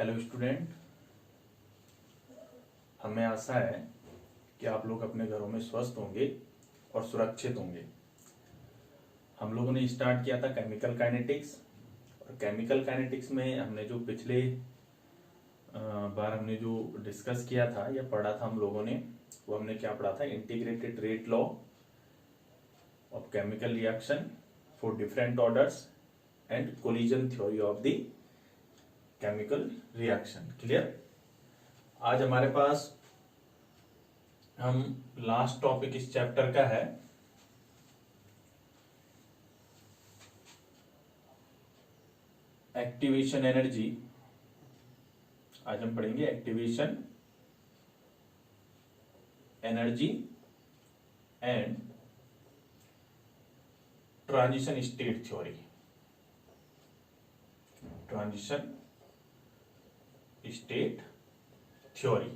Hello student, हमें आशा है कि आप लोग अपने घरों में स्वस्थ होंगे और सुरक्षित होंगे। हम लोगों ने स्टार्ट किया था केमिकल काइनेटिक्स, और केमिकल काइनेटिक्स में हमने जो पिछले बार हमने जो डिस्कस किया था या पढ़ा था हम लोगों ने, वो हमने क्या पढ़ा था, integrated rate law of chemical reaction for different orders and collision theory of the chemical reaction. Clear. आज हमारे पास हम लास्ट टॉपिक इस चैप्टर का है एक्टिवेशन एनर्जी। आज हम पढ़ेंगे activation energy and transition state theory. Transition state theory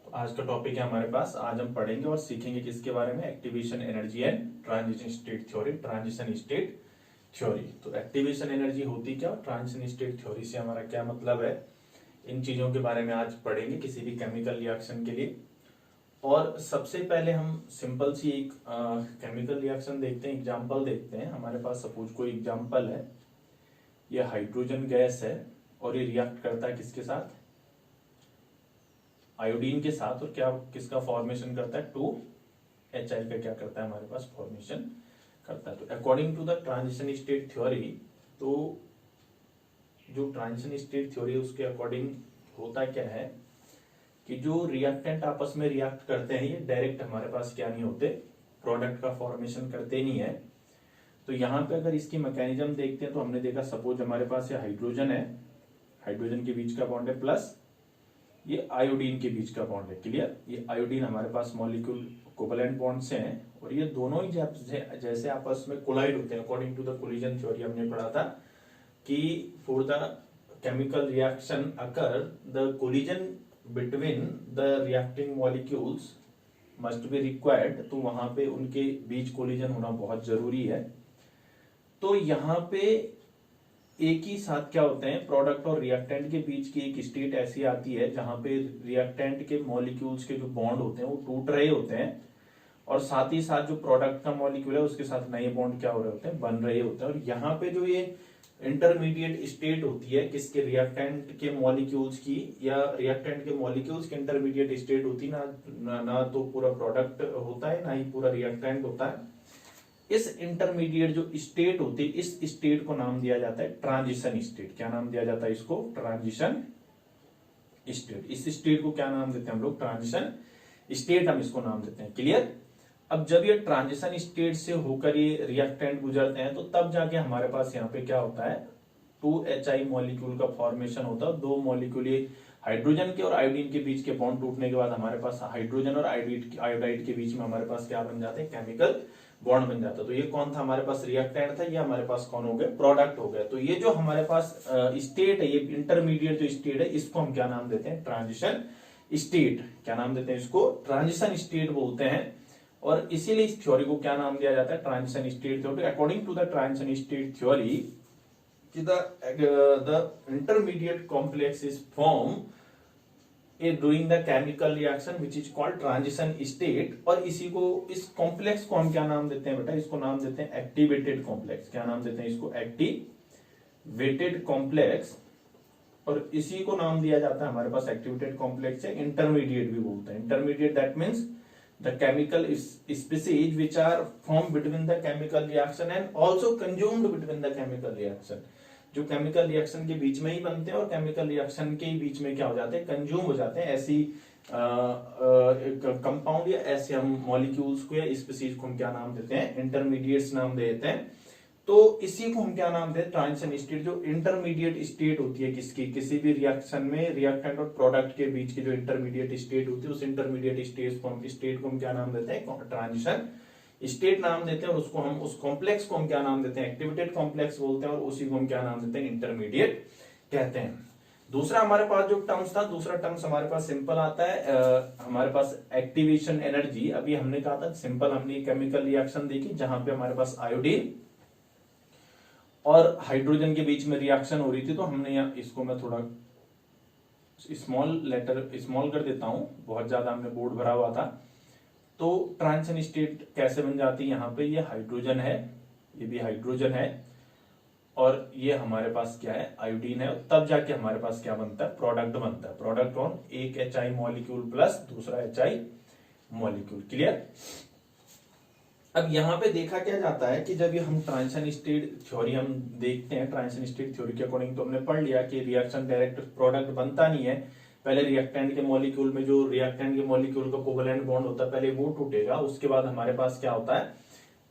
तो आज का टॉपिक है हमारे पास। आज हम पढ़ेंगे और सीखेंगे किसके बारे में, activation energy and transition state theory. Transition state theory तो एक्टिवेशन एनर्जी होती क्या, ट्रांजिशन स्टेट थ्योरी से हमारा क्या मतलब है, इन चीजों के बारे में आज पढ़ेंगे किसी भी केमिकल रिएक्शन के लिए। और सबसे पहले हम सिंपल सी एक केमिकल रिएक्शन देखते हैं, एग्जांपल देखते हैं। हमारे पास सपोज कोई एग्जांपल है, ये हाइड्रोजन गैस है और ये रिएक्ट करता है किसके साथ, आयोडीन के साथ, और क्या किसका फॉर्मेशन करता है, 2HI का क्या करता है हमारे पास फॉर्मेशन करता है। तो according to the transition state theory, तो जो ट्रांजिशन स्टेट थ्योरी है उसके अकॉर्डिंग होता क्या है कि जो रिएक्टेंट आपस में रिएक्ट करते हैं ये डायरेक्ट हमारे पास क्या नहीं होते, प्रोडक्ट का फॉर्मेशन करते नहीं है। तो यहाँ पे अगर इसकी मैकेनिज्म देखते हैं तो हमने देखा सपोज हमारे पास ये हाइड्रोजन है, हाइड्रोजन के बीच का बॉन्ड है, प्लस ये आयोडीन के बीच का बॉन्ड है। क्लियर। ये आयोडीन हमारे पास मॉलिक्यूल कोवलेंट बॉन्ड से हैं और ये दोनों ही जैसे आपस में कोलाइड होते हैं according to the collision theory. हमने पढ़ा था कि for the chemical reaction occur the collision between the reacting molecules must be required, तो वहां पे उनके बीच कोलिजन होना बहुत जरूरी है। तो यहाँ पे एक ही साथ क्या होते हैं, प्रोडक्ट और रिएक्टेंट के बीच की एक स्टेट ऐसी आती है जहां पे रिएक्टेंट के मॉलिक्यूल्स के जो बॉन्ड होते हैं वो टूट रहे होते हैं, और साथ ही साथ जो प्रोडक्ट का मॉलिक्यूल है उसके साथ नए बॉन्ड क्या हो रहे होते हैं, बन रहे होते हैं। और यहाँ पे जो ये इंटरमीडिएट स्टेट होती है किसके, रिएक्टेंट के मॉलिक्यूल्स की, या रिएक्टेंट के मॉलिक्यूल्स की इंटरमीडिएट स्टेट होती है ना तो पूरा प्रोडक्ट होता है ना ही पूरा रिएक्टेंट होता है। इस इंटरमीडिएट जो स्टेट होती है, इस स्टेट को नाम दिया जाता है ट्रांजिशन स्टेट। क्या नाम दिया जाता है इसको, ट्रांजिशन स्टेट। इस स्टेट को क्या नाम देते हैं हम लोग, ट्रांजिशन स्टेट, हम इसको नाम देते हैं। क्लियर। अब जब ये ट्रांजिशन स्टेट से होकर ये रिएक्टेंट गुजरते हैं तो तब जाके हमारे पास यहाँ पे क्या होता है, 2HI मॉलिक्यूल का फॉर्मेशन होता है। दो मॉलिक्यूल ये हाइड्रोजन के और आयोडीन के बीच के बॉन्ड टूटने के बाद हमारे पास हाइड्रोजन और आयोडाइड के बीच में हमारे पास क्या बन जाते हैं, केमिकल बॉन्ड बन जाता है। तो ये कौन था हमारे पास, रिएक्टेंट था, ये हमारे पास कौन हो गए, प्रोडक्ट हो गए। तो ये जो हमारे पास स्टेट है, ये इंटरमीडिएट जो स्टेट है, इसको हम क्या नाम देते हैं, ट्रांजिशन स्टेट। क्या नाम देते हैं इसको, ट्रांजिशन स्टेट बोलते हैं। और इसीलिए इस थ्योरी को क्या नाम दिया जाता है, transition state theory. According to the transition state theory the intermediate complex is formed during the chemical reaction which is called transition state। और इसी को, इस कॉम्प्लेक्स को हम क्या नाम देते हैं बेटा, इसको नाम देते हैं एक्टिवेटेड कॉम्प्लेक्स। क्या नाम देते हैं इसको, एक्टिवेटेड कॉम्प्लेक्स। और इसी को नाम दिया जाता है हमारे पास एक्टिवेटेड कॉम्प्लेक्स है इंटरमीडिएट भी बोलते हैं। Intermediate that means the chemical species which are formed between the chemical reaction and also consumed between the chemical reaction। जो केमिकल रिएक्शन के बीच में ही बनते हैं और केमिकल रिएक्शन के ही बीच में क्या हो जाते हैं, कंज्यूम हो जाते हैं। ऐसी कंपाउंड या ऐसे हम मॉलिक्यूल्स को या स्पीसीज को हम क्या नाम देते हैं, इंटरमीडिएट्स नाम देते हैं। तो इसी को हम क्या नाम देते हैं, ट्रांजिशन स्टेट। जो इंटरमीडिएट स्टेट होती है किसकी, किसी भी रिएक्शन में रिएक्टेंट और प्रोडक्ट के बीच की जो इंटरमीडिएट स्टेट होती है, उस इंटरमीडिएट स्टेट को हम क्या नाम देते हैं, ट्रांजिशन स्टेट नाम देते हैं। और उसको हम, उस कॉम्प्लेक्स को हम क्या नाम देते हैं, एक्टिवेटेड कॉम्प्लेक्स बोलते हैं। और उसी को हम क्या नाम देते हैं, इंटरमीडिएट कहते हैं। दूसरा हमारे पास जो टर्म्स था, दूसरा टर्म्स हमारे पास सिंपल आता है, हमारे पास एक्टिवेशन एनर्जी। अभी हमने कहा था सिंपल, हमने केमिकल रिएक्शन देखी जहां पे हमारे पास आयोडीन और हाइड्रोजन के बीच में रिएक्शन हो रही थी, तो हमने यहाँ इसको मैं थोड़ा स्मॉल कर देता हूं, बहुत ज्यादा हमने बोर्ड भरा हुआ था। तो ट्रांजिशन स्टेट कैसे बन जाती है, यहाँ पे ये हाइड्रोजन है, ये भी हाइड्रोजन है, और ये हमारे पास क्या है, आयोडीन है, तब जाके हमारे पास क्या बनता है, प्रोडक्ट बनता है। प्रोडक्ट ऑन एक HI मॉलिक्यूल प्लस दूसरा HI मॉलिक्यूल। क्लियर। अब यहाँ पे देखा क्या जाता है कि जब ये हम ट्रांजिशन स्टेट थ्योरी हम देखते हैं, ट्रांजिशन स्टेट थ्योरी के अकॉर्डिंग तो हमने पढ़ लिया कि रिएक्शन डायरेक्ट प्रोडक्ट बनता नहीं है, पहले रिएक्टेंट के मॉलिक्यूल में जो रिएक्टेंट के मॉलिक्यूल का कोवेलेंट बॉन्ड होता है पहले वो टूटेगा, उसके बाद हमारे पास क्या होता है,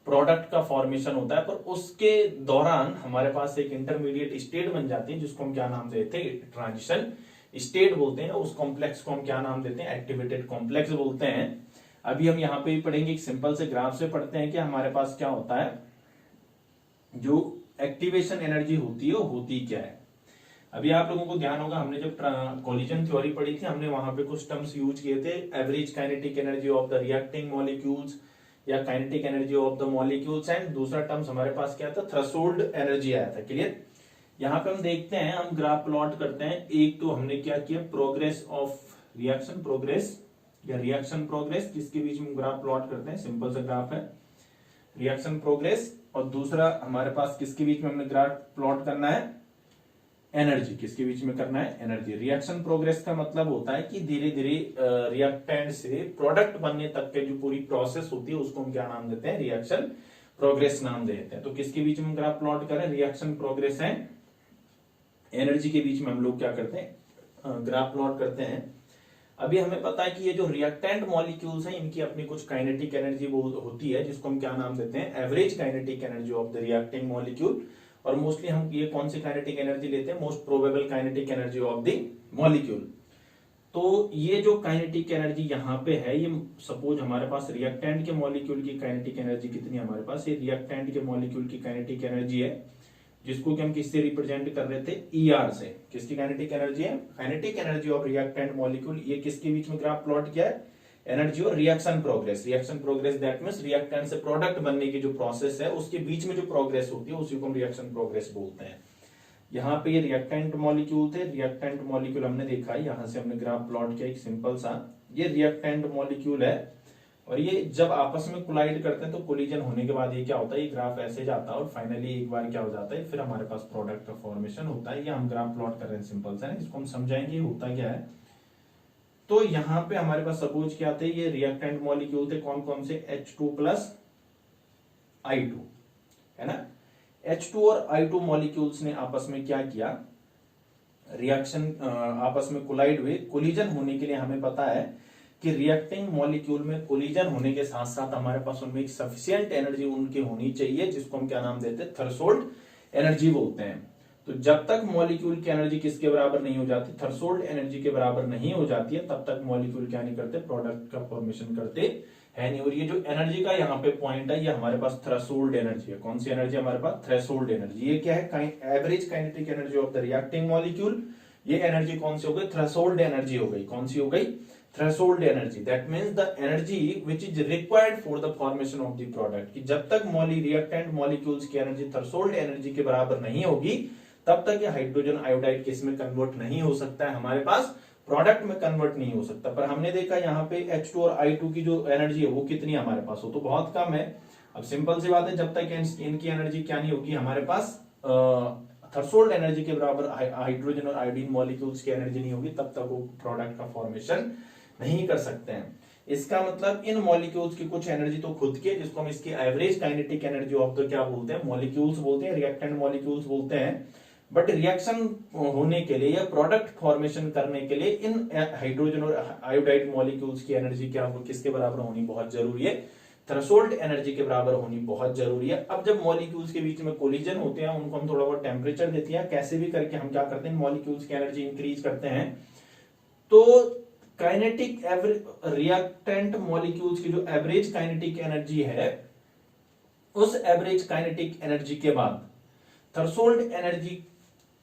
प्रोडक्ट का फॉर्मेशन होता है। पर उसके दौरान हमारे पास एक इंटरमीडिएट स्टेट बन जाती है जिसको हम क्या नाम देते हैं, ट्रांजिशन स्टेट बोलते हैं। उस कॉम्प्लेक्स को हम क्या नाम देते हैं, एक्टिवेटेड कॉम्प्लेक्स बोलते हैं। अभी हम यहाँ पे भी पढ़ेंगे, एक सिंपल से ग्राफ से पढ़ते हैं कि हमारे पास क्या होता है, जो एक्टिवेशन एनर्जी होती है वो होती क्या है। अभी आप लोगों को ध्यान होगा, हमने जब कोलिजन थ्योरी पढ़ी थी, हमने वहां पे कुछ टर्म्स यूज किए थे, average kinetic energy of the reacting molecules या kinetic energy of the molecules, and दूसरा टर्म्स हमारे पास क्या था, थ्रेशोल्ड एनर्जी आया था। क्लियर। यहाँ पे हम देखते हैं, हम ग्राफ प्लॉट करते हैं। एक तो हमने क्या किया, प्रोग्रेस ऑफ रिएक्शन प्रोग्रेस या रिएक्शन प्रोग्रेस, जिसके बीच में ग्राफ प्लॉट करते हैं, सिंपल सा ग्राफ है रिएक्शन प्रोग्रेस। और दूसरा हमारे पास किसके बीच में हमने ग्राफ प्लॉट करना है, एनर्जी, किसके बीच में करना है, एनर्जी। रिएक्शन प्रोग्रेस का मतलब होता है कि धीरे धीरे रिएक्टेंट से प्रोडक्ट बनने तक के जो पूरी प्रोसेस होती है उसको हम क्या नाम देते हैं, रिएक्शन प्रोग्रेस नाम देते हैं। तो किसके बीच में ग्राफ प्लॉट करें, रिएक्शन प्रोग्रेस है, एनर्जी के बीच में हम लोग क्या करते हैं, ग्राफ प्लॉट करते हैं। अभी हमें पता है कि ये जो रिएक्टेंट मॉलिक्यूल्स हैं इनकी अपनी कुछ काइनेटिक एनर्जी होती है जिसको हम क्या नाम देते हैं, average kinetic energy of the reacting molecule. और मोस्टली हम ये कौन सी काइनेटिक एनर्जी लेते हैं, most probable kinetic energy of the molecule. तो ये जो काइनेटिक एनर्जी यहाँ पे है, ये सपोज हमारे पास रिएक्टेंट के मॉलिक्यूल की काइनेटिक एनर्जी कितनी हमारे पास, ये रिएक्टेंट के मॉलिक्यूल की काइनेटिक एनर्जी है, जिसको कि हम किससे रिप्रेजेंट कर रहे थे, ER से। किसकी काइनेटिक एनर्जी है, kinetic energy of reactant molecule. ये किसके बीच में ग्राफ प्लॉट किया है, एनर्जी और reaction progress. Reaction progress that means reactant से प्रोडक्ट बनने की जो प्रोसेस है उसके बीच में जो प्रोग्रेस होती है उसी को हम रिएक्शन प्रोग्रेस बोलते हैं। यहाँ पे ये रिएक्टेंट मॉलिक्यूल थे, रिएक्टेंट मॉलिक्यूल हमने देखा है, यहाँ से हमने ग्राफ प्लॉट किया एक सिंपल सा, ये रिएक्टेंट मॉलिक्यूल है। और ये जब आपस में कोलाइड करते हैं तो कोलिजन होने के बाद ये क्या होता है, ये ग्राफ ऐसे जाता है और फाइनली एक बार क्या हो जाता है, फिर हमारे पास प्रोडक्ट का फॉर्मेशन होता है। ये हम ग्राफ प्लॉट कर रहे हैं सिंपल सा, इसको हम समझाएंगे होता क्या है। तो यहाँ पे हमारे पास सपोज क्या थे, ये रिएक्टेंट मॉलिक्यूल थे, कौन कौन से, H2 प्लस I2 है ना। H2 और I2 मॉलिक्यूल्स ने आपस में क्या किया, रिएक्शन आपस में कोलाइड हुए। कोलिजन होने के लिए हमें पता है कि रिएक्टिंग मॉलिक्यूल में कोलिजन होने के साथ साथ हमारे पास उनमें एक सफिशिएंट एनर्जी उनकी होनी चाहिए, जिसको हम क्या नाम देते हैं, थ्रेशोल्ड एनर्जी बोलते हैं। तो जब तक मॉलिक्यूल की एनर्जी किसके बराबर नहीं हो जाती, थ्रेशोल्ड एनर्जी के बराबर नहीं हो जाती है, तब तक मॉलिक्यूल क्या नहीं करते, प्रोडक्ट का फॉर्मेशन करते है नहीं। और ये जो एनर्जी का यहाँ पे पॉइंट है, ये हमारे पास थ्रेशोल्ड एनर्जी है। कौन सी एनर्जी हमारे पास, थ्रेशोल्ड एनर्जी। ये क्या है, average kinetic energy of the reacting molecule. ये एनर्जी कौन सी हो गई, थ्रेशोल्ड एनर्जी हो गई। कौन सी हो गई, threshold energy. That means the energy which is required for the formation of the product. कि जब तक रिएक्टेंट मॉलिक्यूल्स की एनर्जी थ्रेशोल्ड एनर्जी के बराबर नहीं होगी, तब तक ये हाइड्रोजन आयोडाइड किस में कन्वर्ट नहीं हो सकता है, हमारे पास प्रोडक्ट में कन्वर्ट नहीं हो सकता। पर हमने देखा यहाँ पे H2 और I2 की जो एनर्जी है वो कितनी हमारे पास हो, तो बहुत कम है। अब सिंपल सी बात है, जब तक इनकी एनर्जी क्या नहीं होगी, हमारे पास थ्रेशोल्ड एनर्जी के बराबर हाइड्रोजन और आयोडीन मॉलिक्यूल्स की एनर्जी नहीं होगी, तब तक वो प्रोडक्ट का फॉर्मेशन नहीं कर सकते हैं। इसका मतलब इन मॉलिक्यूल्स की कुछ एनर्जी तो खुद की है, जिसको हम इसकी average kinetic energy of the क्या बोलते हैं, मॉलिक्यूल्स बोलते हैं, रिएक्टेंट मॉलिक्यूल्स बोलते हैं। बट रिएक्शन होने के लिए या प्रोडक्ट फॉर्मेशन करने के लिए इन हाइड्रोजन और आयोडाइड मॉलिक्यूल्स की एनर्जी क्या हो, किसके बराबर होनी बहुत जरूरी है, थ्रेशोल्ड एनर्जी के बराबर होनी बहुत जरूरी है। अब जब मॉलिक्यूल्स के बीच में कोलिजन होते हैं, उनको हम थोड़ा बहुत टेम्परेचर देते हैं, कैसे भी करके हम क्या करते हैं, मॉलिक्यूल्स की एनर्जी इंक्रीज करते हैं। तो काइनेटिक रिएक्टेंट मॉलिक्यूल्स की जो एवरेज काइनेटिक एनर्जी है, उस एवरेज काइनेटिक एनर्जी के बाद थ्रेशोल्ड एनर्जी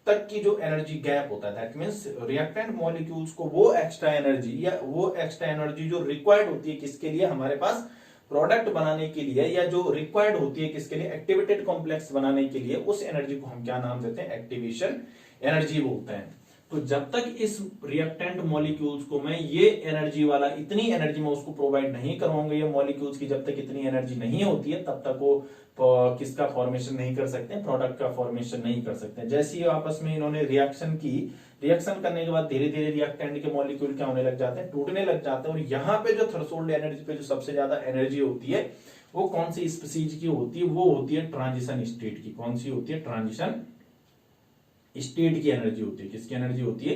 तक की जो एनर्जी गैप होता है, दैट मींस रिएक्टेंट मॉलिक्यूल्स को वो एक्स्ट्रा एनर्जी या वो एक्स्ट्रा एनर्जी जो रिक्वायर्ड होती है किसके लिए, हमारे पास प्रोडक्ट बनाने के लिए या जो रिक्वायर्ड होती है किसके लिए, एक्टिवेटेड कॉम्प्लेक्स बनाने के लिए, उस एनर्जी को हम क्या नाम देते हैं, एक्टिवेशन एनर्जी बोलते हैं। तो जब तक इस रिएक्टेंट मॉलिक्यूल्स को मैं ये एनर्जी वाला, इतनी एनर्जी में उसको प्रोवाइड नहीं करवाऊंगा, ये मॉलिक्यूल्स की जब तक इतनी एनर्जी नहीं होती है तब तक वो किसका फॉर्मेशन नहीं कर सकते, प्रोडक्ट का फॉर्मेशन नहीं कर सकते। जैसे ही आपस में इन्होंने रिएक्शन की, रिएक्शन करने के बाद धीरे धीरे रिएक्टेंट के मॉलिक्यूल क्या होने लग जाते हैं, टूटने लग जाते हैं। और यहाँ पे जो थ्रेशोल्ड एनर्जी पे जो सबसे ज्यादा एनर्जी होती है वो कौन सी स्पीसीज की होती है, वो होती है ट्रांजिशन स्टेट की। कौन सी होती है, ट्रांजिशन स्टेट की एनर्जी होती है। किसकी एनर्जी होती है,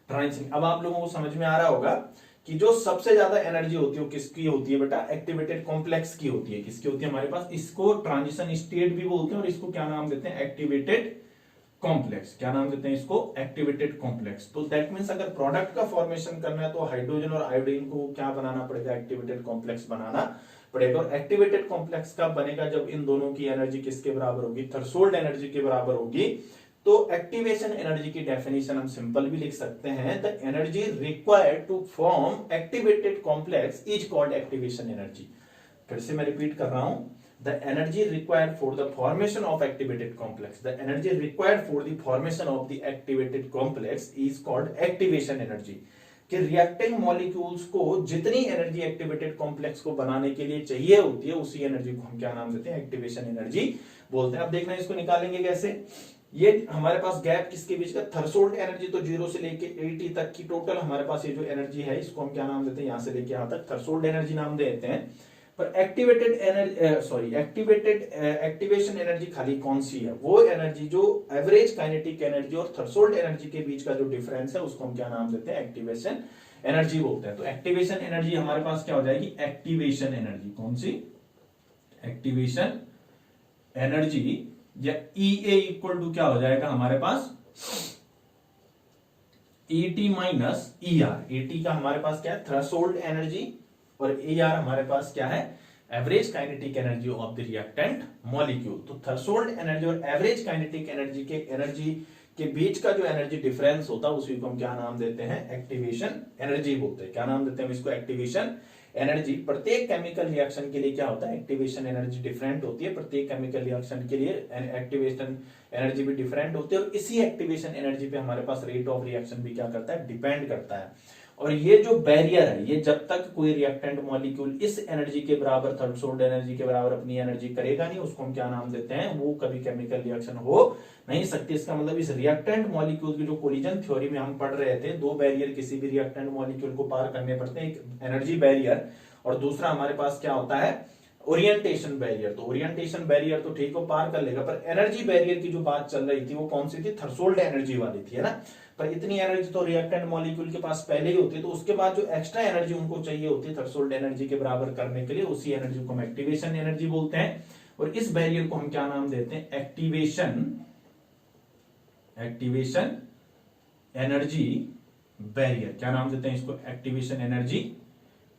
ट्रांजिशन। अब आप लोगों को समझ में आ रहा होगा कि जो सबसे ज्यादा एनर्जी होती है वो किसकी होती है बेटा, एक्टिवेटेड कॉम्प्लेक्स की होती है। किसकी होती है हमारे पास, इसको ट्रांजिशन स्टेट भी बोलते हैं और इसको क्या नाम देते हैं, एक्टिवेटेड कॉम्प्लेक्स। क्या नाम देते हैं इसको, एक्टिवेटेड कॉम्प्लेक्स। तो दैट मींस अगर प्रोडक्ट का फॉर्मेशन करना है तो हाइड्रोजन और आयोडीन को क्या बनाना पड़ेगा, एक्टिवेटेड कॉम्प्लेक्स बनाना पड़ेगा। और एक्टिवेटेड कॉम्प्लेक्स कब बनेगा, जब इन दोनों की एनर्जी किसके बराबर होगी, थ्रेशोल्ड एनर्जी के बराबर होगी। तो एक्टिवेशन एनर्जी की डेफिनेशन हम सिंपल भी लिख सकते हैं, the energy required to form activated complex is called activation energy. फिर से मैं रिपीट कर रहा हूं, the energy required for the formation of activated complex, the energy required for the formation of the activated complex is called activation energy. कि reacting molecules को जितनी energy activated complex को बनाने के लिए चाहिए होती है, उसी एनर्जी को हम क्या नाम देते हैं, एक्टिवेशन एनर्जी बोलते हैं। अब देखना इसको निकालेंगे कैसे। ये हमारे पास गैप किसके बीच का, थ्रेशोल्ड एनर्जी तो 0 से लेके 80 तक की टोटल हमारे पास ये जो एनर्जी है इसको हम क्या नाम देते हैं, यहां से लेके यहां तक थ्रेशोल्ड एनर्जी नाम देते हैं। पर एक्टिवेटेड एनर्जी एक्टिवेशन एनर्जी खाली कौन सी है, वो एनर्जी जो एवरेज काइनेटिक एनर्जी और थ्रेशोल्ड एनर्जी के बीच का जो डिफरेंस है उसको हम क्या नाम देते हैं, एक्टिवेशन एनर्जी बोलते हैं। तो एक्टिवेशन एनर्जी हमारे पास क्या हो जाएगी, एक्टिवेशन एनर्जी। कौन सी, एक्टिवेशन एनर्जी या EA इक्वल टू क्या हो जाएगा हमारे पास, ET माइनस ER। ET का हमारे पास क्या है, थ्रेशोल्ड एनर्जी, और ER हमारे पास क्या है, average kinetic energy of the reactant molecule. तो थ्रेशोल्ड एनर्जी और एवरेज काइनेटिक एनर्जी के बीच का जो एनर्जी डिफरेंस होता है उसी को हम क्या नाम देते हैं, एक्टिवेशन एनर्जी बोलते हैं। क्या नाम देते हैं इसको, एक्टिवेशन एनर्जी। प्रत्येक केमिकल रिएक्शन के लिए क्या होता है, एक्टिवेशन एनर्जी डिफरेंट होती है। प्रत्येक केमिकल रिएक्शन के लिए एक्टिवेशन एनर्जी भी डिफरेंट होती है और इसी एक्टिवेशन एनर्जी पे हमारे पास रेट ऑफ रिएक्शन भी क्या करता है, डिपेंड करता है। और ये जो बैरियर है, ये जब तक कोई रिएक्टेंट मॉलिक्यूल इस एनर्जी के बराबर, थ्रेशोल्ड एनर्जी के बराबर अपनी एनर्जी करेगा नहीं, उसको हम क्या नाम देते हैं, वो कभी केमिकल रिएक्शन हो नहीं सकती। इसका मतलब इस रिएक्टेंट मॉलिक्यूल की जो कोलिजन थ्योरी में हम पढ़ रहे थे, दो बैरियर किसी भी रिएक्टेंट मॉलिक्यूल को पार करने पड़ते हैं, एक एनर्जी बैरियर और दूसरा हमारे पास क्या होता है, ओरिएंटेशन बैरियर। तो ओरिएंटेशन बैरियर तो ठीक हो, पार कर लेगा, पर एनर्जी बैरियर की जो बात चल रही थी वो कौन सी थी, थ्रेशोल्ड एनर्जी वाली थी, है ना। पर इतनी एनर्जी तो रिएक्टेंट मॉलिक्यूल के पास पहले ही होती है, तो उसके बाद जो एक्स्ट्रा एनर्जी उनको चाहिए होती है थ्रेशोल्ड एनर्जी के बराबर करने के लिए, उसी एनर्जी को हम एक्टिवेशन एनर्जी बोलते हैं। और इस बैरियर को हम क्या नाम देते हैं, एक्टिवेशन एनर्जी बैरियर। क्या नाम देते हैं इसको, एक्टिवेशन एनर्जी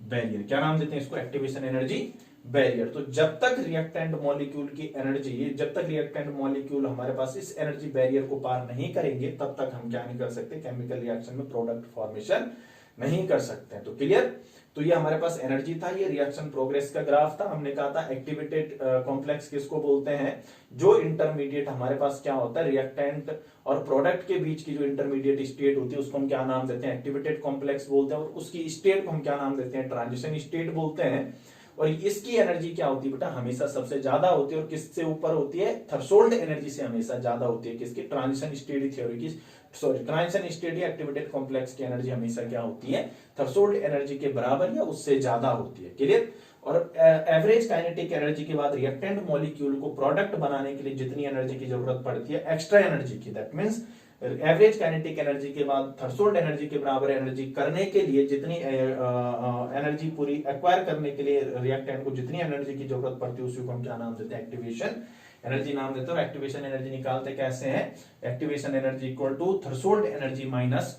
बैरियर। क्या नाम देते हैं इसको, एक्टिवेशन एनर्जी बैरियर। तो जब तक रिएक्टेंट मॉलिक्यूल की एनर्जी, जब तक रिएक्टेंट मॉलिक्यूल हमारे पास इस एनर्जी बैरियर को पार नहीं करेंगे तब तक हम क्या नहीं कर सकते, केमिकल रिएक्शन में प्रोडक्ट फॉर्मेशन नहीं कर सकते। तो क्लियर। तो ये हमारे पास एनर्जी था, ये रिएक्शन प्रोग्रेस का ग्राफ था। हमने कहा था एक्टिवेटेड कॉम्प्लेक्स किसको बोलते हैं, जो इंटरमीडिएट हमारे पास क्या होता है, रिएक्टेंट और प्रोडक्ट के बीच की जो इंटरमीडिएट स्टेट होती है उसको हम क्या नाम देते हैं, एक्टिवेटेड कॉम्प्लेक्स बोलते हैं। और उसकी स्टेट को हम क्या नाम देते हैं, ट्रांजिशन स्टेट बोलते हैं। और इसकी एनर्जी क्या होती है बेटा, हमेशा सबसे ज्यादा होती है। और किससे ऊपर होती है, थ्रेशोल्ड एनर्जी से हमेशा ज्यादा होती है। किसकी, ट्रांजिशन स्टेट थ्योरी की, सॉरी ट्रांजिशन स्टेट या एक्टिवेटेड कॉम्प्लेक्स की एनर्जी हमेशा क्या होती है, थ्रेशोल्ड एनर्जी के बराबर या उससे ज्यादा होती है। क्लियर। और एवरेज काइनेटिक एनर्जी के बाद रिएक्टेंट मॉलिक्यूल को प्रोडक्ट बनाने के लिए जितनी एनर्जी की जरूरत पड़ती है, एक्स्ट्रा एनर्जी की, that means average kinetic energy के बाद थ्रेशोल्ड एनर्जी के बराबर एनर्जी करने के लिए, जितनी एनर्जी पूरी एक्वायर करने के लिए रिएक्टेंट को जितनी एनर्जी की जरूरत पड़ती है उसी को हम क्या नाम देते हैं, एक्टिवेशन एनर्जी नाम देते हैं। और एक्टिवेशन एनर्जी निकालते कैसे हैं, activation energy equal to threshold energy minus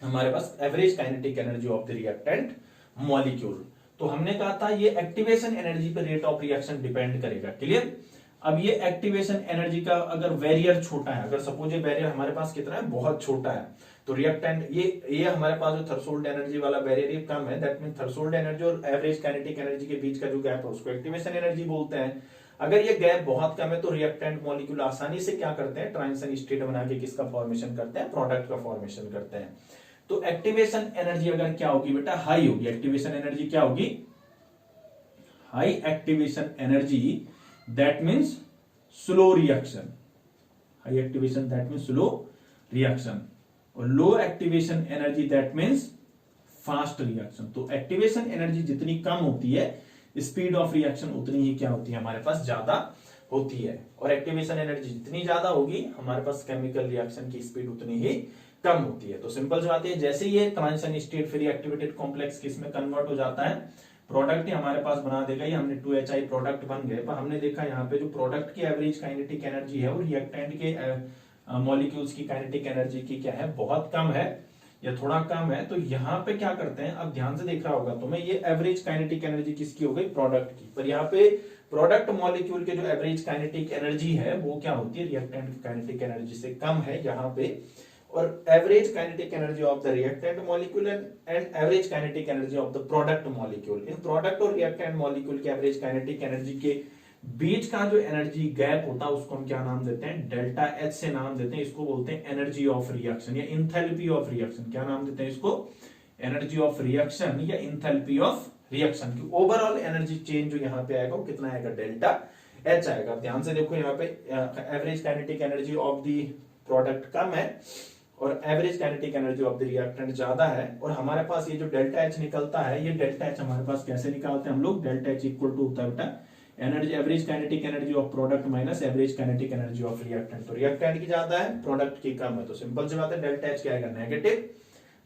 हमारे पास average kinetic energy of the reactant molecule. तो हमने कहा था ये एक्टिवेशन एनर्जी पे रेट ऑफ रिएक्शन डिपेंड करेगा। क्लियर। अब ये एक्टिवेशन एनर्जी का अगर बैरियर छोटा है, अगर सपोज ये बैरियर हमारे पास कितना है, बहुत छोटा है, तो रिएक्टेंट ये हमारे पास जो थ्रेशोल्ड एनर्जी वाला बैरियर ये कम है, दैट मीन थ्रेशोल्ड एनर्जी और एवरेज काइनेटिक एनर्जी के बीच का जो गैप है उसको एक्टिवेशन एनर्जी बोलते हैं। अगर ये गैप बहुत कम है तो रिएक्टेंट मॉलिक्यूल आसानी से क्या करते हैं, ट्रांजिशन स्टेट बना के किसका फॉर्मेशन करते हैं, प्रोडक्ट का फॉर्मेशन करते हैं। तो एक्टिवेशन एनर्जी अगर क्या होगी बेटा, हाई होगी। एक्टिवेशन एनर्जी क्या होगी, high activation energy, that means slow reaction. High activation that means slow reaction, और low activation energy that means fast reaction. तो एक्टिवेशन एनर्जी जितनी कम होती है, स्पीड ऑफ रिएक्शन उतनी ही क्या होती है, हमारे पास ज्यादा होती है। और एक्टिवेशन एनर्जी जितनी ज्यादा होगी, हमारे पास केमिकल रिएक्शन की स्पीड उतनी ही कम होती है। तो सिंपल सी बात है, जैसे ये transition state free activated complex किसमें कन्वर्ट हो जाता है, प्रोडक्ट ही हमारे पास बना देगा। ये हमने 2HI प्रोडक्ट बन गए, पर हमने देखा यहाँ पे जो प्रोडक्ट की एवरेज काइनेटिक एनर्जी है वो रिएक्टेंट के मॉलिक्यूल्स की काइनेटिक एनर्जी की क्या है, बहुत कम है या थोड़ा कम है। तो यहाँ पे क्या करते हैं, अब ध्यान से देख रहा होगा तुम्हें, ये एवरेज काइनेटिक एनर्जी किसकी हो गई, प्रोडक्ट की। पर यहाँ पे प्रोडक्ट मॉलिक्यूल के जो एवरेज काइनेटिक एनर्जी है वो क्या होती है, रिएक्टेंट की काइनेटिक एनर्जी से कम है यहाँ पे। और average kinetic energy of the reactant molecule and average kinetic energy of the product molecule, in product और रिएक्टेंट मॉलिक्यूल के एवरेज काइनेटिक एनर्जी के बीच का जो एनर्जी गैप होता है उसको हम क्या नाम देते हैं, डेल्टा एच से नाम देते हैं। इसको बोलते हैं एनर्जी ऑफ रिएक्शन या इंथैल्पी ऑफ रिएक्शन। क्या नाम देते हैं इसको, एनर्जी ऑफ रिएक्शन या इंथैल्पी ऑफ रिएक्शन की ओवरऑल एनर्जी चेंज जो यहाँ पे आएगा वो कितना आएगा, डेल्टा एच आएगा। ध्यान से देखो यहाँ पे average kinetic energy of the product कम है और average kinetic energy of the reactant ज्यादा है। और हमारे पास ये जो डेल्टा एच निकलता है, ये डेल्टा एच हमारे पास कैसे निकालते हैं हम लोग, डेल्टा एच इक्वल टू होता है बेटा energy, average kinetic energy of product minus average kinetic energy of reactant. तो रिएक्टेंट की ज्यादा है, प्रोडक्ट की कम है, तो सिंपल सी बात है डेल्टा एच क्या आएगा, नेगेटिव।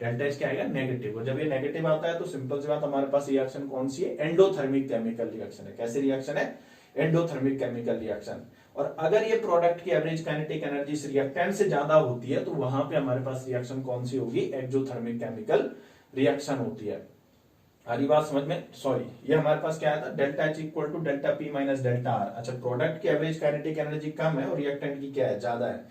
डेल्टा एच क्या आएगा, नेगेटिव। और जब ये नेगेटिव आता है तो सिंपल सी बात हमारे पास रिएक्शन कौन सी है, एंडोथर्मिक केमिकल रिएक्शन है। कैसे रिएक्शन है, एंडोथर्मिक केमिकल रिएक्शन। और अगर ये प्रोडक्ट की एवरेज काइनेटिक एनर्जी इस रिएक्टेंट से ज्यादा होती है तो वहां पे हमारे पास रिएक्शन कौन सी होगी, एक्सोथर्मिक केमिकल रिएक्शन होती है। हरी बात समझ में, सॉरी ये हमारे पास क्या आया था, delta H equal to delta P minus delta R. अच्छा, प्रोडक्ट की एवरेज काइनेटिक एनर्जी कम है और रिएक्टेंट की क्या है, ज्यादा है,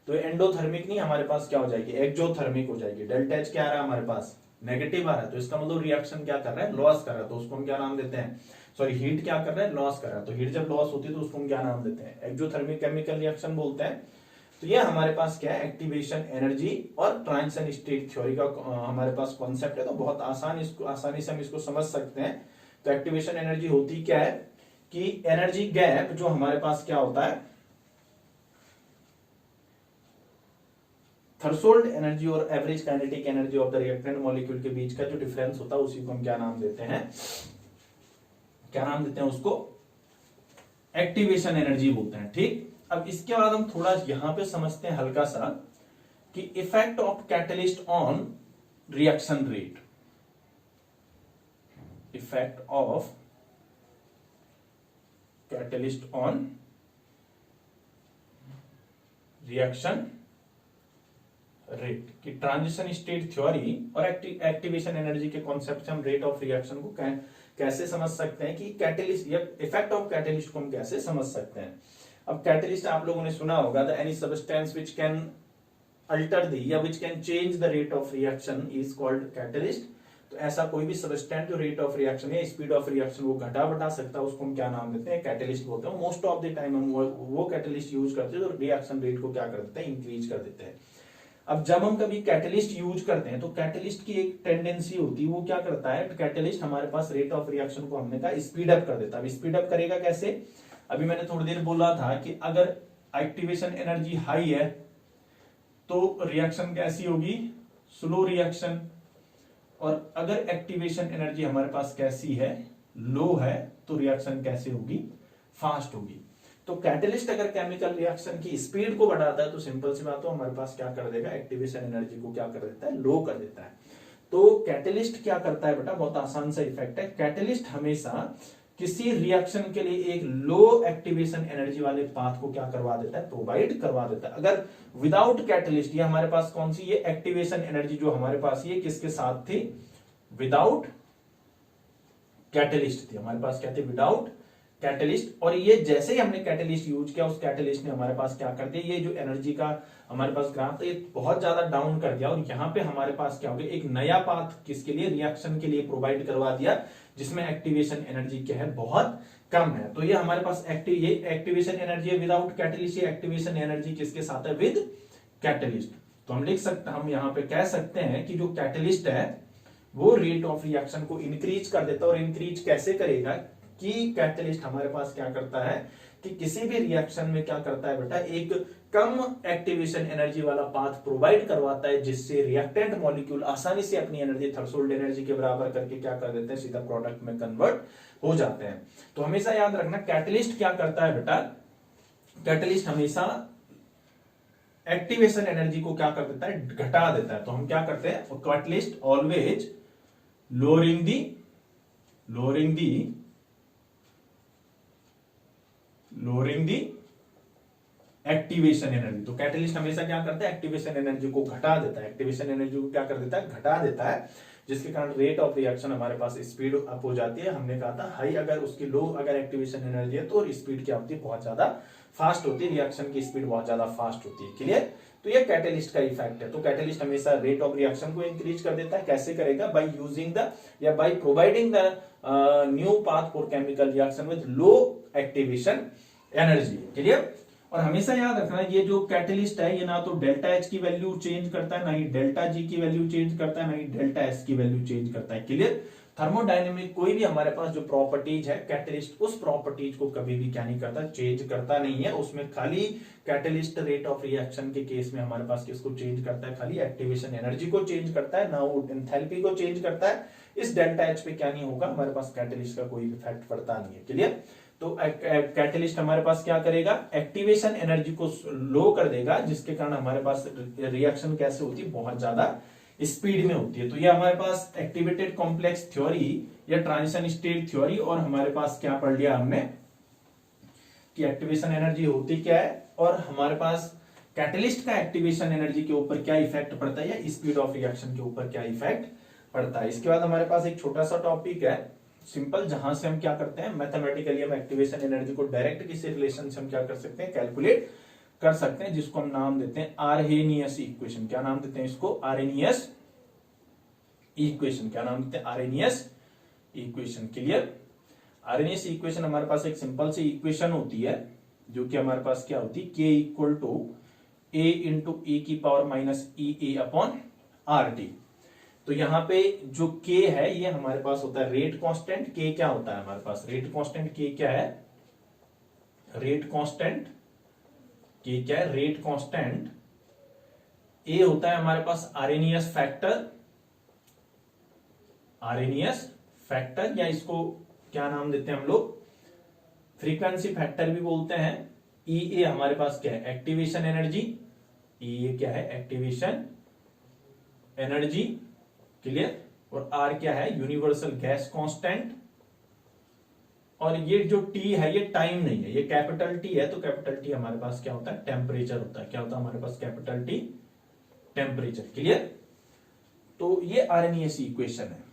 तो एंडोथर्मिक नहीं, हमारे पास क्या हो जाएगी, एक्सोथर्मिक हो जाएगी। डेल्टा एच क्या आ रहा है हमारे पास, नेगेटिव आ रहा है, तो इसका मतलब रिएक्शन क्या कर रहा है, लॉस कर रहा है, तो उसको हम क्या नाम देते हैं, सॉरी हीट क्या कर रहा है, लॉस कर रहा है। तो हीट जब लॉस होती है तो उसको हम क्या नाम देते हैं, एक्सोथर्मिक केमिकल रिएक्शन बोलते हैं। तो ये हमारे पास क्या है, एक्टिवेशन एनर्जी और ट्रांजिशन स्टेट थ्योरी का हमारे पास कॉन्सेप्ट है। तो बहुत आसानी से हम इसको समझ सकते हैं। तो एक्टिवेशन एनर्जी होती क्या है कि एनर्जी गैप जो हमारे पास क्या होता है, थ्रेशोल्ड एनर्जी और average kinetic energy of the reactant molecule के बीच का जो डिफरेंस होता है उसी को हम क्या नाम देते हैं, क्या नाम देते हैं उसको, एक्टिवेशन एनर्जी बोलते हैं। ठीक, अब इसके बाद हम थोड़ा यहां पे समझते हैं हल्का सा कि effect of catalyst on reaction rate. Effect of catalyst on reaction rate की ट्रांजिशन स्टेट थ्योरी और एक्टिवेशन एनर्जी के कॉन्सेप्ट से हम रेट ऑफ रिएक्शन को कैसे समझ सकते हैं कि कैटलिस्ट या इफेक्ट ऑफ कैटलिस्ट को हम कैसे समझ सकते हैं। अब कैटलिस्ट आप लोगों ने सुना होगा, the any substance which can alter the या which can change the rate of reaction is called catalyst. तो ऐसा कोई भी सब्सटेंस जो रेट ऑफ रिएक्शन या स्पीड ऑफ रिएक्शन वो घटा बढ़ा सकता है उसको हम क्या नाम देते हैं, कैटलिस्ट बोलते हैं। मोस्ट ऑफ द टाइम हम वो कैटलिस्ट यूज करते हैं जो रिएक्शन रेट को क्या कर देते हैं, इंक्रीज कर देते हैं। अब जब हम कभी कैटलिस्ट यूज करते हैं तो कैटलिस्ट की एक टेंडेंसी होती है, वो क्या करता है, कैटलिस्ट हमारे पास रेट ऑफ रिएक्शन को हमने कहा स्पीड अप कर देता है। स्पीड अप करेगा कैसे, अभी मैंने थोड़ी देर बोला था कि अगर एक्टिवेशन एनर्जी हाई है तो रिएक्शन कैसी होगी, स्लो रिएक्शन। और अगर एक्टिवेशन एनर्जी हमारे पास कैसी है, लो है, तो रिएक्शन कैसे होगी, फास्ट होगी। तो कैटलिस्ट अगर केमिकल रिएक्शन की स्पीड को बढ़ाता है तो सिंपल सी बात हो हमारे पास क्या कर देगा, एक्टिवेशन एनर्जी को क्या कर देता है, लो कर देता है। तो कैटलिस्ट क्या करता है बेटा, बहुत आसान सा इफेक्ट है। कैटलिस्ट हमेशा किसी रिएक्शन के लिए एक लो एक्टिवेशन एनर्जी वाले पाथ को क्या करवा देता है, प्रोवाइड करवा देता है। अगर विदाउट कैटलिस्ट, ये हमारे पास कौन सी, ये एक्टिवेशन एनर्जी जो हमारे पास ये किसके साथ थी, विदाउट कैटलिस्ट थी, हमारे पास क्या थी, विदाउट कैटलिस्ट, और ये जैसे ही हमने कैटलिस्ट यूज किया, उस कैटलिस्ट ने हमारे पास क्या कर दिया, ये जो एनर्जी का हमारे पास ग्राफ था ये बहुत ज्यादा डाउन कर दिया, और यहाँ पे हमारे पास क्या हो गया, एक नया पाथ किसके लिए, रिएक्शन के लिए प्रोवाइड करवा दिया, जिसमें एक्टिवेशन एनर्जी क्या है, बहुत कम है। तो ये हमारे पास ये एक्टिवेशन एनर्जी है विदाउट कैटलिस्ट, ये एक्टिवेशन एनर्जी किसके साथ है, विद कैटलिस्ट। तो हम लिख सकते हैं, हम यहाँ पे कह सकते हैं कि जो कैटलिस्ट है वो रेट ऑफ रिएक्शन को इंक्रीज कर देता है, और इंक्रीज कैसे करेगा कि कैटलिस्ट हमारे पास क्या करता है कि किसी भी रिएक्शन में क्या करता है बेटा, एक कम एक्टिवेशन एनर्जी वाला पाथ प्रोवाइड करवाता है, जिससे रिएक्टेंट मॉलिक्यूल आसानी से अपनी एनर्जी थ्रेशोल्ड एनर्जी के बराबर करके क्या कर देते हैं, सीधा प्रोडक्ट में कन्वर्ट हो जाते हैं। तो हमेशा याद रखना, कैटलिस्ट क्या करता है बेटा, कैटलिस्ट हमेशा एक्टिवेशन एनर्जी को क्या कर देता है, घटा देता है। तो हम क्या करते हैं, कैटलिस्ट ऑलवेज लोअरिंग दी एक्टिवेशन एनर्जी। तो कैटलिस्ट हमेशा क्या करता है, एक्टिवेशन एनर्जी को घटा देता है, एक्टिवेशन एनर्जी को क्या कर देता है, घटा देता है, जिसके कारण रेट ऑफ रिएक्शन हमारे पास स्पीड अप हो जाती है। हमने कहा था हाई अगर उसकी लो अगर एक्टिवेशन एनर्जी है तो स्पीड क्या होती है, बहुत ज्यादा फास्ट होती है, रिएक्शन की स्पीड बहुत ज्यादा फास्ट होती है। क्लियर। तो ये कैटलिस्ट का इफेक्ट है। तो कैटलिस्ट हमेशा रेट ऑफ रिएक्शन को इंक्रीज कर देता है। कैसे करेगा, बाय यूजिंग द या by providing the new path for chemical reaction with low activation energy. Clear. और हमेशा याद रखना, ये जो कैटलिस्ट है ये ना तो डेल्टा एच की वैल्यू चेंज करता है, ना ही डेल्टा जी की वैल्यू चेंज करता है, ना ही डेल्टा एस की वैल्यू चेंज करता है। क्लियर। थर्मोडायनेमिक कोई भी हमारे पास जो प्रॉपर्टीज है, कैटलिस्ट उस प्रॉपर्टीज को कभी भी क्या नहीं करता, चेंज करता नहीं है। उसमें खाली कैटलिस्ट रेट ऑफ रिएक्शन के केस में हमारे पास किसको चेंज करता है, खाली एक्टिवेशन एनर्जी को चेंज करता है, ना वो एंथैल्पी को चेंज करता है। इस डेल्टा एच पे क्या नहीं होगा, हमारे पास कैटलिस्ट का कोई इफेक्ट पड़ता नहीं है। क्लियर। तो कैटलिस्ट हमारे पास क्या करेगा, एक्टिवेशन एनर्जी को लो कर देगा, जिसके कारण हमारे पास रिएक्शन कैसे होती है, बहुत ज्यादा स्पीड में होती है। तो ये हमारे पास एक्टिवेटेड कॉम्प्लेक्स थ्योरी या ट्रांजिशन स्टेट थ्योरी, और हमारे पास क्या पढ़ लिया हमने कि एक्टिवेशन एनर्जी होती क्या है, और हमारे पास कैटलिस्ट का एक्टिवेशन एनर्जी के ऊपर क्या इफेक्ट पड़ता है, या स्पीड ऑफ रिएक्शन के ऊपर क्या इफेक्ट पड़ता है। इसके बाद हमारे पास एक छोटा सा टॉपिक है सिंपल, जहां से हम क्या करते हैं, मैथमेटिकली हम एक्टिवेशन एनर्जी को डायरेक्ट किसी रिलेशन से हम क्या कर सकते हैं, कैलकुलेट कर सकते हैं, जिसको हम नाम देते हैं आर्हेनियस इक्वेशन। क्या नाम देते हैं इसको, आर्हेनियस इक्वेशन। क्या नाम देते हैं, Arrhenius equation. Clear. Arrhenius equation हमारे पास एक सिंपल सी इक्वेशन होती है, जो कि हमारे पास क्या होती है, के इक्वल टू ए इंटू ए की power minus E A upon R T. तो यहां पे जो k है ये हमारे पास होता है रेट कांस्टेंट। k क्या होता है हमारे पास, रेट कांस्टेंट। k क्या है, रेट कांस्टेंट। k क्या है, रेट कांस्टेंट। a होता है हमारे पास आर्हेनियस फैक्टर, आर्हेनियस फैक्टर, या इसको क्या नाम देते हैं हम लोग, फ्रीक्वेंसी फैक्टर भी बोलते हैं। E a हमारे पास क्या है, एक्टिवेशन एनर्जी। E a क्या है, एक्टिवेशन एनर्जी। क्लियर। और R क्या है, यूनिवर्सल गैस कांस्टेंट। और ये जो T है ये टाइम नहीं है, ये कैपिटल T है। तो कैपिटल T हमारे पास क्या होता है, टेम्परेचर होता है। क्या होता है हमारे पास, कैपिटल T टेम्परेचर। क्लियर। तो ये आर्हेनियस इक्वेशन है,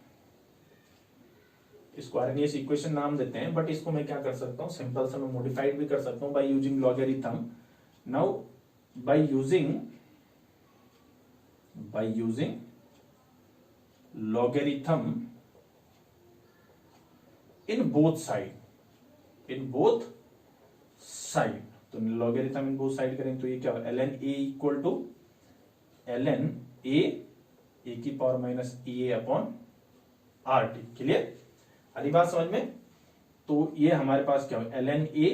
इसको आर्हेनियस इक्वेशन नाम देते हैं। बट इसको मैं क्या कर सकता हूं, सिंपल सा मैं मॉडिफाइड भी कर सकता हूं by using logarithm. Now by using logarithm in both side, तो logarithm in both side करें तो ये क्या होगा, ln a equal to ln a की power minus E A upon R T. Clear. आधी बात समझ में। तो ये हमारे पास क्या होगा, ln a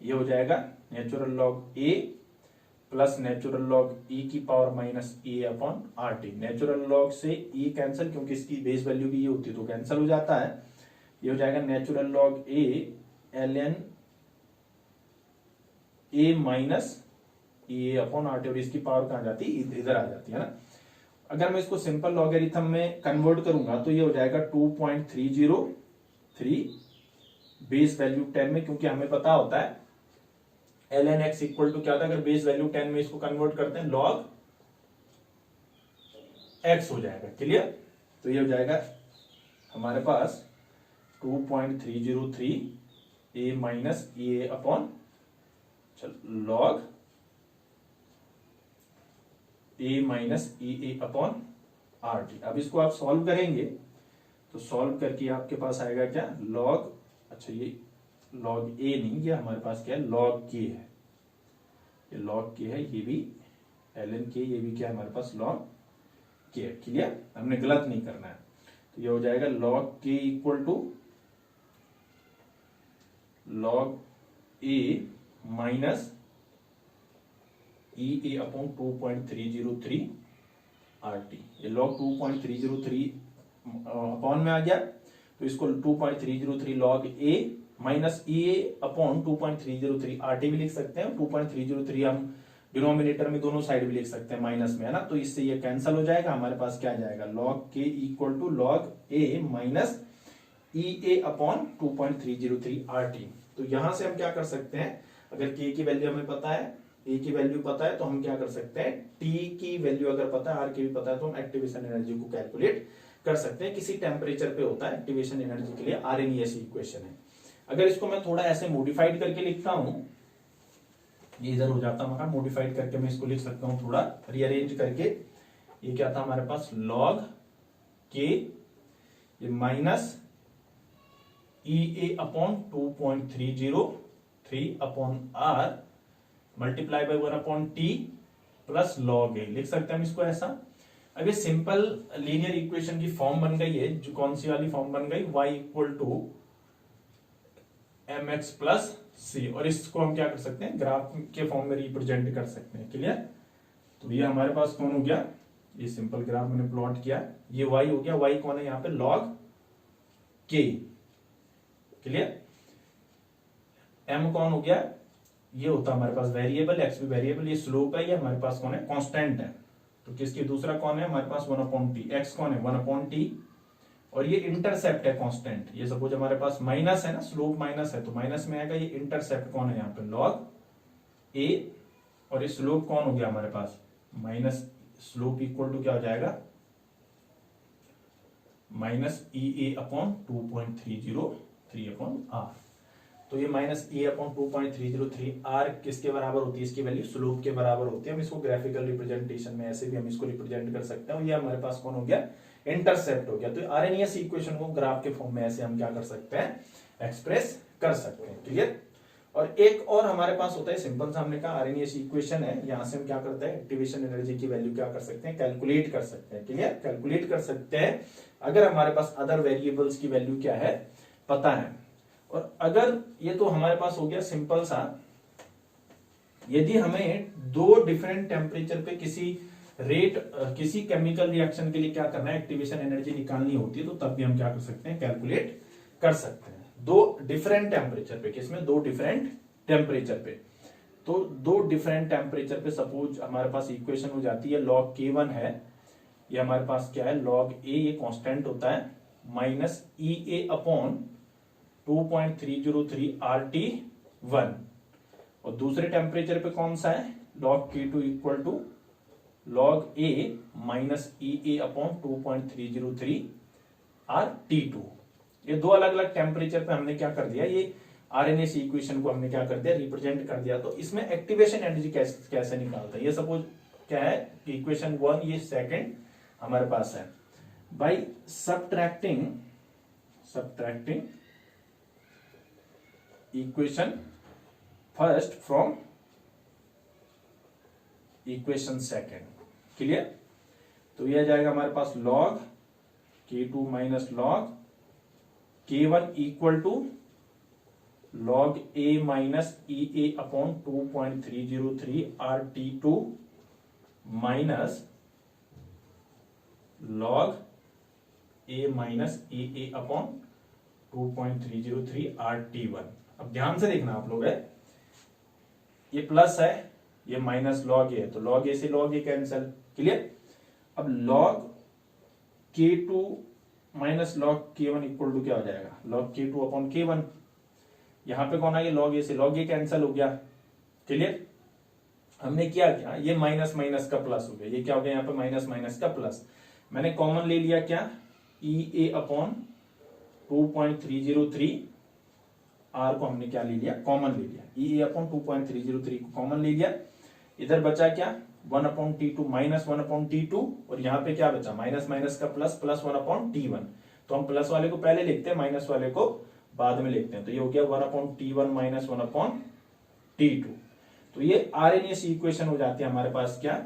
ये हो जाएगा natural log a plus natural log E की power minus A upon R T. Natural log से ई कैंसिल, क्योंकि इसकी बेस वैल्यू भी ये होती है तो कैंसिल हो जाता है। ये हो जाएगा natural log A ln A minus A upon R T, और इसकी पावर कहां जाती है, इधर आ जाती है ना। अगर मैं इसको सिंपल लॉगरिथम में कन्वर्ट करूंगा तो ये हो जाएगा 2.303 बेस वैल्यू 10 में, क्योंकि हमें पता होता है ln x इक्वल टू क्या होता है, अगर बेस वैल्यू 10 में इसको कन्वर्ट करते हैं log x हो जाएगा। क्लियर। तो ये हो जाएगा हमारे पास 2.303 ए minus E A upon log A minus E A upon R T. अब इसको आप सॉल्व करेंगे तो सॉल्व करके आपके पास आएगा क्या, लॉग, अच्छा ये लॉग ए नहीं, ये हमारे पास क्या है, लॉग के है, ये लॉग के है, ये भी ln के, ये भी क्या है हमारे पास लॉग के है। क्लियर, हमने गलत नहीं करना है। तो ये हो जाएगा log K equal to log A minus E A upon 2.303 R T. ये लॉग 2.303 अपॉन में आ गया, तो इसको 2.303 log A minus E A upon 2.303 R T भी लिख सकते हैं। 2.303 हम डिनोमिनेटर में दोनों साइड भी लिख सकते हैं माइनस में, है ना, तो इससे ये कैंसिल हो जाएगा। हमारे पास क्या आ जाएगा, log K equal to log A minus E A upon 2.303 R T. तो यहां से हम क्या कर सकते हैं, अगर के की वैल्यू हमें पता है, ए की वैल्यू पता है, तो हम क्या कर सकते हैं, टी की वैल्यू अगर पता है, आर की भी पता है, तो हम एक्टिवेशन एनर्जी को कैलकुलेट कर सकते हैं। किसी टेम्परेचर पे होता है एक्टिवेशन एनर्जी के लिए आरएनएस इक्वेशन है। अगर इसको मैं थोड़ा ऐसे मॉडिफाइड करके लिखता हूं, ये इधर हो जाता हमारा, मॉडिफाइड करके मैं इसको लिख सकता हूं थोड़ा रीअरेंज करके। ये क्या था हमारे पास, लॉग के ये minus E A upon 2.303 upon R multiply by 1 upon T plus log A, लिख सकते हैं हम इसको ऐसा। अब ये सिंपल लीनियर इक्वेशन की फॉर्म बन गई है, जो कौन सी वाली फॉर्म बन गई, y equal to M X plus C, और इसको हम क्या कर सकते हैं, ग्राफ के फॉर्म में रिप्रेजेंट कर सकते हैं। क्लियर, तो ये हमारे पास कौन हो गया, ये सिंपल ग्राफ मैंने प्लॉट किया, ये y हो गया, y कौन है यहाँ पे, लॉग के। क्लियर, m कौन हो गया, ये होता है हमारे पास वेरिएबल, x भी वेरिएबल, ये स्लोप है, ये हमारे पास कौन है, कांस्टेंट है। तो किसकी दूसरा कौन है हमारे पास, 1 अपॉन टी, एक्स कौन है 1 अपॉन टी, और ये इंटरसेप्ट है कांस्टेंट। ये सपोज हमारे पास माइनस है ना, स्लोप माइनस है, तो माइनस में आएगा, ये इंटरसेप्ट कौन है यहाँ पे, लॉग ए, और ये स्लोप कौन हो गया हमारे पास, माइनस, स्लोप इक्वल टू क्या हो जाएगा, minus E A upon 2.303 upon R. तो ये माइनस ए अपॉन 2.303 आर किसके बराबर होती है, इसकी वैल्यू स्लोप के बराबर होती है। हम इसको ग्राफिकल रिप्रेजेंटेशन में ऐसे भी हम इसको रिप्रेजेंट कर सकते हैं। ये हमारे पास कौन हो गया, इंटरसेप्ट हो गया। तो आरएनएस इक्वेशन को ग्राफ के फॉर्म में ऐसे हम क्या कर सकते हैं, एक्सप्रेस कर सकते हैं। क्लियर, और एक और हमारे पास होता है सिंपल सा, हमने कहा आरएनएस इक्वेशन है, यहां से हम क्या करते हैं, एक्टिवेशन एनर्जी की वैल्यू क्या कर सकते हैं, कैलकुलेट कर सकते हैं। क्लियर, कैलकुलेट कर सकते हैं अगर हमारे पास अदर वेरिएबल्स की वैल्यू क्या है पता है। और अगर ये तो हमारे पास हो गया सिंपल सा, यदि हमें दो डिफरेंट टेम्परेचर पे किसी रेट किसी केमिकल रिएक्शन के लिए क्या करना है, एक्टिवेशन एनर्जी निकालनी होती है, तो तब भी हम क्या कर सकते हैं, कैलकुलेट कर सकते हैं। दो डिफरेंट टेम्परेचर पे, किसमें, दो डिफरेंट टेम्परेचर पे, तो दो डिफरेंट टेम्परेचर पे सपोज हमारे पास इक्वेशन हो जाती है, लॉग K1 है, ये हमारे पास क्या है, लॉग A ये कांस्टेंट होता है, minus E A upon 2.303 RT1, और दूसरे टेम्परेचर पे कौन सा है, log K2 equal to log A minus E A upon 2.303 RT2। ये दो अलग अलग टेम्परेचर पे हमने क्या कर दिया, ये आरएनएस इक्वेशन को हमने क्या कर दिया, रिप्रेजेंट कर दिया। तो इसमें एक्टिवेशन एनर्जी कैसे निकालता है, ये सपोज क्या है, इक्वेशन 1 ये सेकंड हमारे पास है, by subtracting equation first from equation second. Clear, तो यह जाएगा हमारे पास log K2 minus log K1 equal to log A minus E A upon 2.303 RT2 minus log A minus E A upon 2.303 RT1। अब ध्यान से देखना आप लोग है, ये प्लस है, ये माइनस लॉग ए है, तो लॉग ए से लॉग ए कैंसिल। क्लियर, अब log K2 minus log K1 equal to क्या हो जाएगा, लॉग K2 अपॉन K1। यहां पे कौन आ गया, लॉग ए से लॉग ए कैंसिल हो गया। क्लियर, हमने किया क्या, ये माइनस माइनस का प्लस हो गया, ये क्या हो गया यहाँ पे, माइनस माइनस का प्लस। मैंने कॉमन ले लिया क्या, ई ए अपॉन 2.303 आर को हमने क्या ले लिया, कॉमन ले लिया, ई अपॉन 2.303 को कॉमन ले लिया। इधर बचा क्या, 1/T2 माइनस 1/T2, और यहाँ पे क्या बचा, माइनस माइनस का प्लस, प्लस 1/T1। तो हम प्लस वाले को पहले लिखते हैं, माइनस वाले को बाद में लिखते हैं। तो ये हो गया 1/T1 माइनस 1/T2। तो ये आरएनएस इक्वेशन हो जाती है हमारे पास क्या,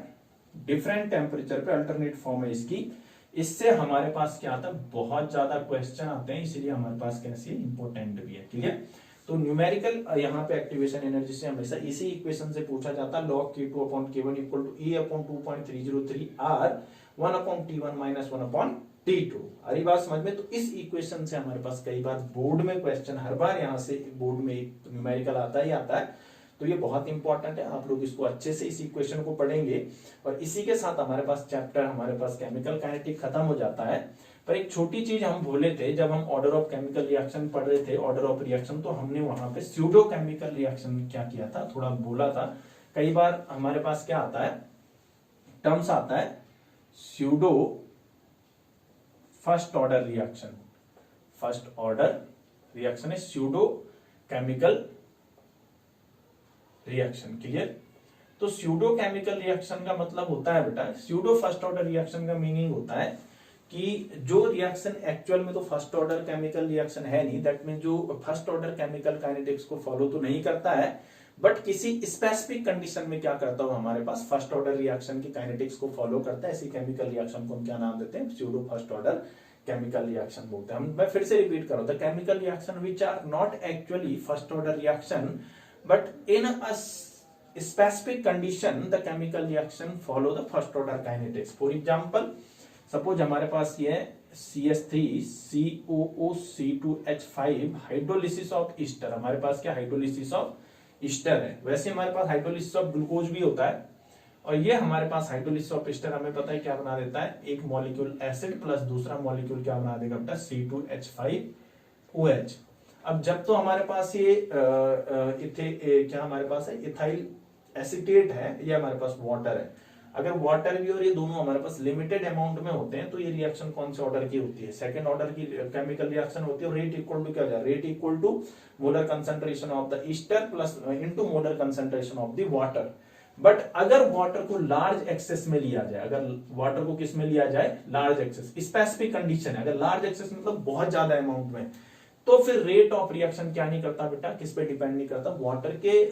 डिफरेंट टेम्परेचर पे अल्टरनेट फॉर्म है इसकी। इससे हमारे पास क्या आता है, बहुत ज्यादा क्वेश्चन आते हैं, इसलिए हमारे पास कैसे इंपोर्टेंट भी है। क्लियर। तो न्यूमेरिकल यहाँ पे एक्टिवेशन एनर्जी से हमेशा इसी इक्वेशन से पूछा जाता है, log K2/K1 equal to E upon 2.303 R 1/T1 minus 1/T2। हरी बात समझ में। तो इस इक्वेशन से हमारे पास कई बार बोर्ड में क्वेश्चन, हर बार यहाँ से बोर्ड में एक न्यूमेरिकल आता ही आता है। तो ये बहुत इंपॉर्टेंट है, आप लोग इसको अच्छे से इस इक्वेशन को पढ़ेंगे। और इसी के साथ हमारे पास चैप्टर, हमारे पास केमिकल काइनेटिक खत्म हो जाता है। पर एक छोटी चीज हम भूले थे, जब हम ऑर्डर ऑफ केमिकल रिएक्शन पढ़ रहे थे, ऑर्डर ऑफ रिएक्शन, तो हमने वहां पे स्यूडो केमिकल रिएक्शन क्या किया था, थोड़ा बोला था। कई बार हमारे पास क्या आता है, टर्म्स आता है pseudo first order reaction. First order reaction है स्यूडो केमिकल रिएक्शन। क्लियर। तो स्यूडो केमिकल रिएक्शन का मतलब होता है बेटा, स्यूडो फर्स्ट ऑर्डर रिएक्शन का मीनिंग होता है कि जो रिएक्शन एक्चुअल में तो फर्स्ट ऑर्डर केमिकल रिएक्शन है नहीं, दैट मीन जो फर्स्ट ऑर्डर केमिकल काइनेटिक्स को फॉलो तो नहीं करता है, बट किसी स्पेसिफिक कंडीशन में क्या करता हो, हमारे पास फर्स्ट ऑर्डर रिएक्शन की काइनेटिक्स को फॉलो करता है। ऐसी केमिकल रिएक्शन को हम क्या नाम देते हैं, pseudo first order chemical reaction बोलते हैं। मैं फिर से रिपीट कर रहा हूं, the chemical reaction which are not actually first order reaction but in a specific condition the chemical reaction follow the first order kinetics. For example, suppose हमारे पास ये CH3COOC2H5 हाइड्रोलिसिस ऑफ ईस्टर, हमारे पास क्या hydrolysis of Easter है। वैसे हमारे पास hydrolysis of glucose भी होता है, और ये हमारे पास हाइड्रोलिसिस ऑफ ईस्टर हमें पता है क्या बना देता है, एक मॉलिक्यूल एसिड प्लस दूसरा मॉलिक्यूल क्या बना देगा बेटा, C2H5OH। अब जब तो हमारे पास ये क्या हमारे पास है, इथाइल एसीटेट है, ये हमारे पास वाटर है। अगर वाटर भी और ये दोनों हमारे पास लिमिटेड अमाउंट में होते हैं, तो ये रिएक्शन कौन से ऑर्डर की होती है, सेकंड ऑर्डर की केमिकल रिएक्शन होती है। रेट इक्वल टू क्या हो जाए, rate equal to molar concentration of the ester plus into molar concentration of the water. But अगर वाटर को लार्ज एक्सेस में लिया जाए, अगर वाटर को किस में लिया जाए, लार्ज एक्सेस, स्पेसिफिक कंडीशन है, अगर लार्ज एक्सेस मतलब बहुत ज्यादा अमाउंट में, तो फिर रेट ऑफ रिएक्शन क्या नहीं करता बेटा, किस पे डिपेंड नहीं करता, वाटर के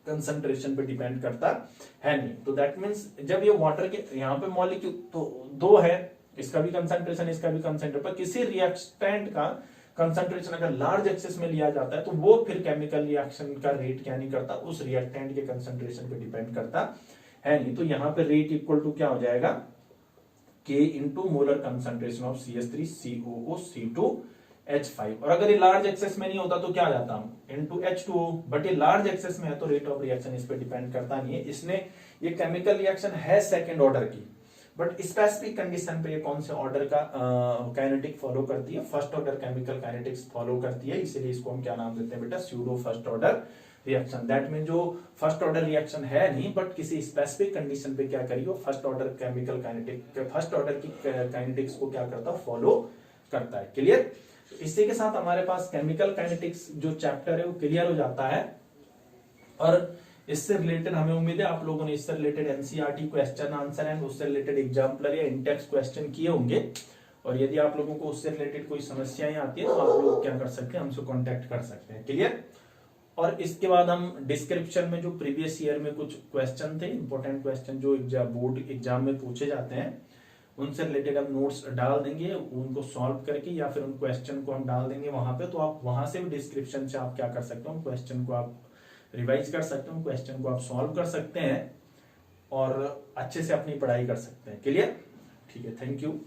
कंसंट्रेशन पे डिपेंड करता है नहीं। तो दैट मींस जब ये वाटर के यहाँ पे मॉलिक्यूल तो दो है, इसका भी कंसंट्रेशन इसका भी कंसंट्रेशन, पर किसी रिएक्टेंट का कंसंट्रेशन अगर लार्ज एक्सेस में लिया जाता है, तो वो फिर केमिकल रिएक्शन का रेट क्या नहीं करता, उस रिएक्टेंट के कंसंट्रेशन पे डिपेंड करता है नहीं। तो यहाँ पे रेट इक्वल टू क्या हो जाएगा, K into molar concentration of CH3COOC2H5। और अगर ये लार्ज एक्सेस में नहीं होता तो क्या आ जाता हूं, इनटू H2O। बट ये लार्ज एक्सेस में है तो रेट ऑफ रिएक्शन इस पे डिपेंड करता नहीं है। इसने ये केमिकल रिएक्शन है सेकंड ऑर्डर की, बट स्पेसिफिक कंडीशन पे ये कौन से ऑर्डर का काइनेटिक फॉलो करती है, first order chemical kinetics follow करती है। इसीलिए इसको हम क्या नाम देते हैं बेटा, pseudo first order reaction. That mean जो फर्स्ट ऑर्डर रिएक्शन है नहीं, बट किसी स्पेसिफिक कंडीशन पे क्या करिए, first order chemical kinetic, first order की काइनेटिक्स को क्या करता है, फॉलो करता है। क्लियर। इसी के साथ हमारे पास केमिकल काइनेटिक्स जो चैप्टर है वो क्लियर हो जाता है। और इससे रिलेटेड हमें उम्मीद है आप लोगों ने इससे related NCERT question answer and उससे रिलेटेड एग्जाम्पलर या इंटेक्स क्वेश्चन किए होंगे। और यदि आप लोगों को उससे रिलेटेड कोई समस्याएं आती है तो आप लोग क्या कर सकते हैं, हमसे कॉन्टेक्ट कर सकते हैं। क्लियर। और इसके बाद हम डिस्क्रिप्शन में जो प्रीवियस ईयर में कुछ क्वेश्चन थे, इंपॉर्टेंट क्वेश्चन जो बोर्ड एग्जाम में पूछे जाते हैं, उनसे रिलेटेड हम नोट्स डाल देंगे, उनको सॉल्व करके, या फिर उन क्वेश्चन को हम डाल देंगे वहां पे। तो आप वहां से भी डिस्क्रिप्शन से आप क्या कर सकते हो, क्वेश्चन को आप रिवाइज कर सकते हो, क्वेश्चन को आप सॉल्व कर सकते हैं और अच्छे से अपनी पढ़ाई कर सकते हैं। क्लियर। ठीक है, थैंक यू।